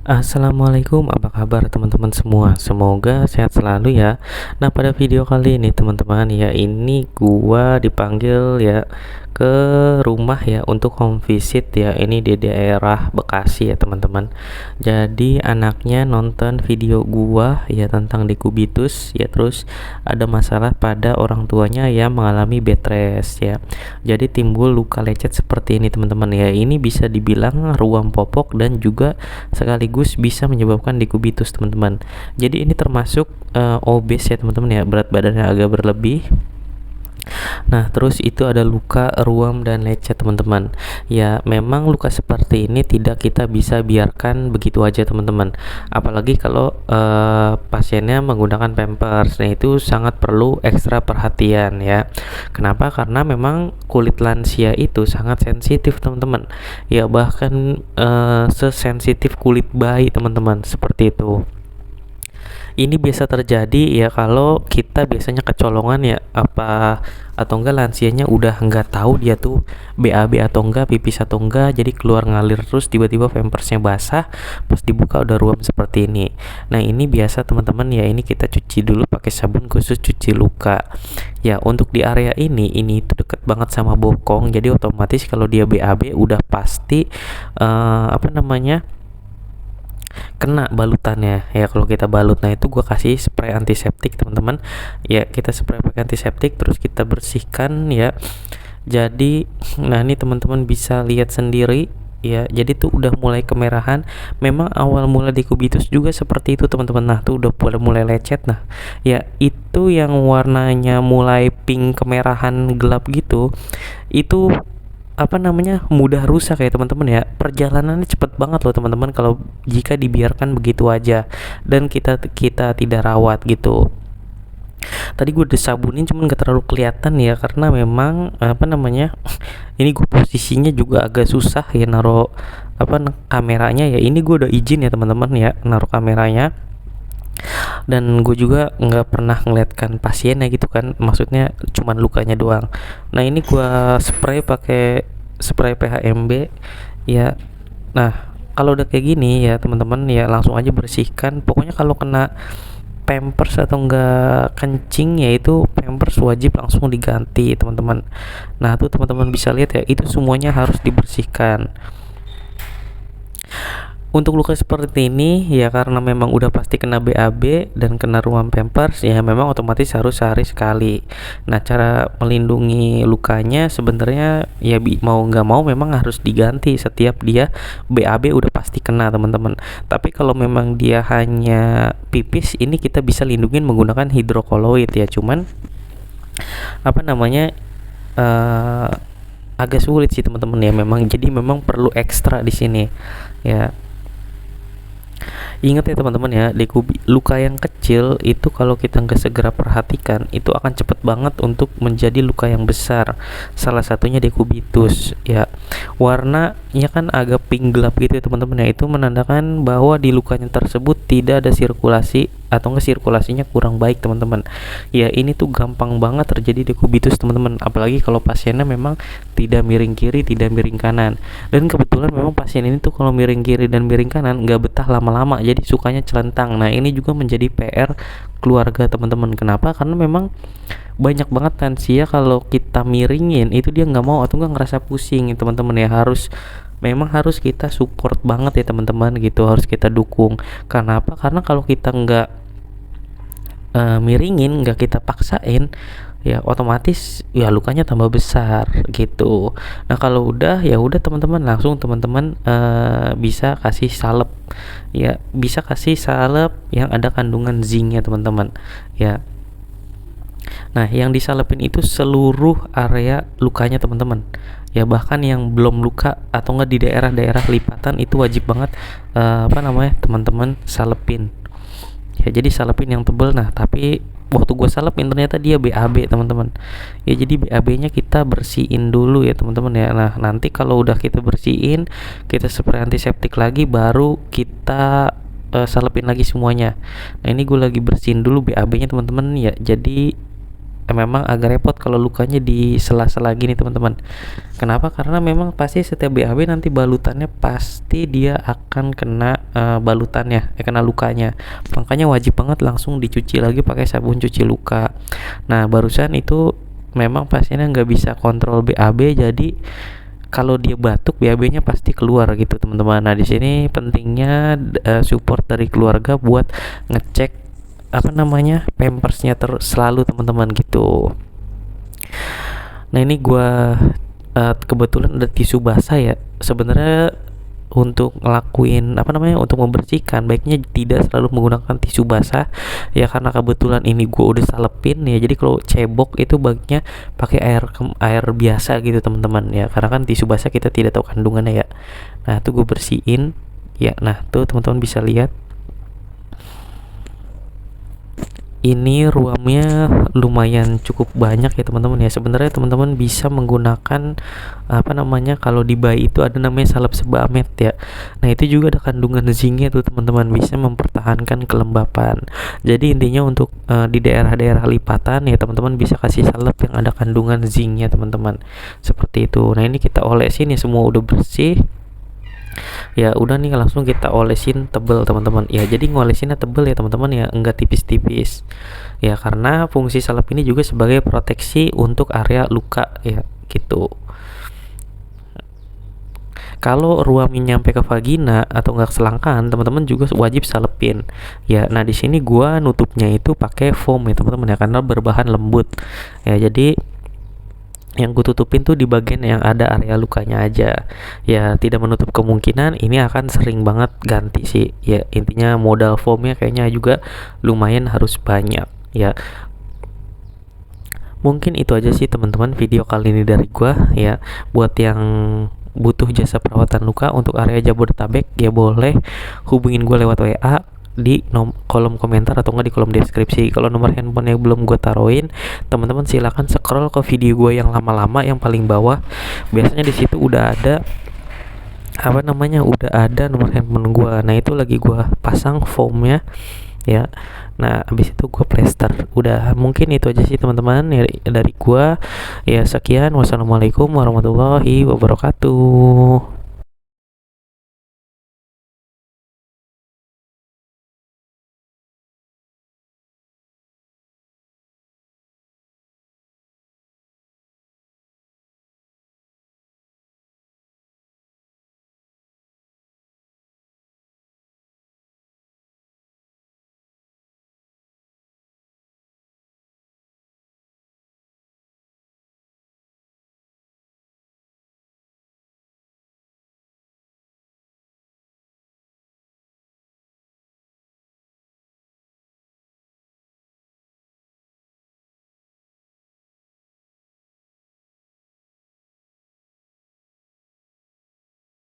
Assalamualaikum, apa kabar teman-teman semua? Semoga sehat selalu ya. Nah, pada video kali ini teman-teman ya, ini gua dipanggil ya ke rumah ya untuk home visit ya. Ini di daerah Bekasi ya teman-teman. Jadi anaknya nonton video gua ya tentang dekubitus ya, terus ada masalah pada orang tuanya yang mengalami bed rest ya. Jadi timbul luka lecet seperti ini teman-teman ya. Ini bisa dibilang ruam popok dan juga sekaligus bisa menyebabkan dekubitus teman-teman. Jadi ini termasuk obes ya teman-teman ya, berat badannya agak berlebih. Nah, terus itu ada luka ruam dan lecet teman-teman. Ya, memang luka seperti ini tidak kita bisa biarkan begitu aja teman-teman. Apalagi kalau pasiennya menggunakan pampers. Nah, itu sangat perlu ekstra perhatian ya. Kenapa? Karena memang kulit lansia itu sangat sensitif teman-teman. Ya, bahkan sesensitif kulit bayi teman-teman, seperti itu. Ini biasa terjadi ya kalau kita biasanya kecolongan ya, apa atau enggak lansianya udah enggak tahu dia tuh BAB atau enggak, pipis atau enggak, jadi keluar ngalir terus, tiba-tiba pampersnya basah, pas dibuka udah ruam seperti ini. Nah, ini biasa teman-teman ya, ini kita cuci dulu pakai sabun khusus cuci luka ya. Untuk di area ini itu deket banget sama bokong, jadi otomatis kalau dia BAB udah pasti kena balutannya ya. Kalau kita balut, nah itu gua kasih spray antiseptik teman-teman ya. Kita spray pakai antiseptik terus kita bersihkan ya. Jadi nah, ini teman-teman bisa lihat sendiri ya. Jadi tuh udah mulai kemerahan. Memang awal mula dekubitus juga seperti itu teman-teman. Nah, tuh udah mulai lecet. Nah ya, itu yang warnanya mulai pink kemerahan gelap gitu, itu mudah rusak ya teman-teman ya. Perjalanannya cepet banget loh teman-teman kalau jika dibiarkan begitu aja dan kita tidak rawat gitu. Tadi gue udah sabunin cuman gak terlalu kelihatan ya, karena memang ini gue posisinya juga agak susah ya naruh kameranya ya. Ini gue udah izin ya teman-teman ya naruh kameranya, dan gue juga nggak pernah ngeliatkan pasiennya gitu kan, maksudnya cuman lukanya doang. Nah, ini gue spray pakai spray PHMB ya. Nah, kalau udah kayak gini ya teman-teman ya, langsung aja bersihkan. Pokoknya kalau kena pampers atau enggak kencing ya, itu pampers wajib langsung diganti teman-teman. Nah, tuh teman-teman bisa lihat ya, itu semuanya harus dibersihkan. Untuk luka seperti ini ya, karena memang udah pasti kena BAB dan kena ruam pampers ya, memang otomatis harus sehari sekali. Nah, cara melindungi lukanya sebenarnya ya mau nggak mau memang harus diganti setiap dia BAB udah pasti kena teman-teman. Tapi kalau memang dia hanya pipis, ini kita bisa lindungin menggunakan hidrokoloid ya. Cuman uh, agak sulit sih teman-teman ya, memang jadi memang perlu ekstra di sini ya. Ingat ya teman-teman ya, luka yang kecil itu kalau kita nggak segera perhatikan, itu akan cepet banget untuk menjadi luka yang besar. Salah satunya dekubitus ya. Warnanya kan agak pink gelap gitu ya teman-teman ya. Itu menandakan bahwa di lukanya tersebut tidak ada sirkulasi atau enggak sirkulasinya kurang baik teman-teman. Ya, ini tuh gampang banget terjadi dekubitus teman-teman. Apalagi kalau pasiennya memang tidak miring kiri, tidak miring kanan. Dan kebetulan memang pasien ini tuh kalau miring kiri dan miring kanan nggak betah lama-lama, jadi sukanya celentang. Nah, ini juga menjadi PR keluarga teman-teman. Kenapa? Karena memang banyak banget lansia kalau kita miringin itu dia nggak mau atau nggak ngerasa pusing ya teman-teman ya. Memang harus kita support banget ya teman-teman gitu, harus kita dukung. Kenapa? Karena kalau kita nggak miringin, nggak kita paksain ya, otomatis ya lukanya tambah besar gitu. Nah, kalau udah ya udah teman-teman, langsung teman-teman bisa kasih salep ya, bisa kasih salep yang ada kandungan zinc ya teman-teman ya. Nah, yang disalepin itu seluruh area lukanya teman-teman ya, bahkan yang belum luka atau enggak di daerah-daerah lipatan itu wajib banget teman-teman salepin ya. Jadi salepin yang tebel. Nah, tapi waktu gue salepin ternyata dia BAB teman-teman ya. Jadi BAB nya kita bersihin dulu ya teman-teman ya. Nah, nanti kalau udah kita bersihin, kita spray antiseptik lagi, baru kita salepin lagi semuanya. Nah, ini gue lagi bersihin dulu BAB nya teman-teman ya. Jadi memang agak repot kalau lukanya di sela-sela gini teman-teman. Kenapa? Karena memang pasti setiap BAB nanti balutannya pasti dia akan kena balutannya, kena lukanya. Makanya wajib banget langsung dicuci lagi pakai sabun cuci luka. Nah barusan itu memang pasiennya nggak bisa kontrol BAB, jadi kalau dia batuk BAB-nya pasti keluar gitu teman-teman. Nah di sini pentingnya support dari keluarga buat ngecek pampersnya selalu teman-teman gitu. Nah ini gua kebetulan ada tisu basah ya. Sebenarnya untuk ngelakuin untuk membersihkan baiknya tidak selalu menggunakan tisu basah ya, karena kebetulan ini gua udah salepin ya, jadi kalau cebok itu baiknya pakai air biasa gitu teman-teman ya, karena kan tisu basah kita tidak tahu kandungannya ya. Nah tuh gue bersihin ya. Nah tuh teman-teman bisa lihat ini ruamnya lumayan cukup banyak ya teman-teman ya. Sebenarnya teman-teman bisa menggunakan kalau di bayi itu ada namanya salep sebamed ya. Nah itu juga ada kandungan zincnya tuh teman-teman, bisa mempertahankan kelembapan. Jadi intinya untuk di daerah-daerah lipatan ya teman-teman bisa kasih salep yang ada kandungan zincnya teman-teman, seperti itu. Nah ini kita olesin ya, semua udah bersih ya. Udah nih langsung kita olesin tebel teman-teman ya. Jadi ngolesinnya tebel ya teman-teman ya, enggak tipis-tipis ya, karena fungsi salep ini juga sebagai proteksi untuk area luka ya gitu. Kalau ruamnya nyampe ke vagina atau enggak selangkangan, teman-teman juga wajib salepin ya. Nah di sini gua nutupnya itu pakai foam ya teman-teman ya, karena berbahan lembut ya. Jadi yang gue tutupin tuh di bagian yang ada area lukanya aja ya, tidak menutup kemungkinan ini akan sering banget ganti sih ya. Intinya modal foamnya kayaknya juga lumayan harus banyak ya. Mungkin itu aja sih teman-teman video kali ini dari gua ya. Buat yang butuh jasa perawatan luka untuk area Jabodetabek ya, boleh hubungin gue lewat WA di kolom komentar atau enggak di kolom deskripsi. Kalau nomor handphone yang belum gue taruhin, teman-teman silakan scroll ke video gue yang lama-lama yang paling bawah. Biasanya di situ udah ada udah ada nomor handphone gue. Nah itu lagi gue pasang foamnya ya. Nah abis itu gue plester. Udah, mungkin itu aja sih teman-teman ya dari gue ya. Sekian, wassalamualaikum warahmatullahi wabarakatuh.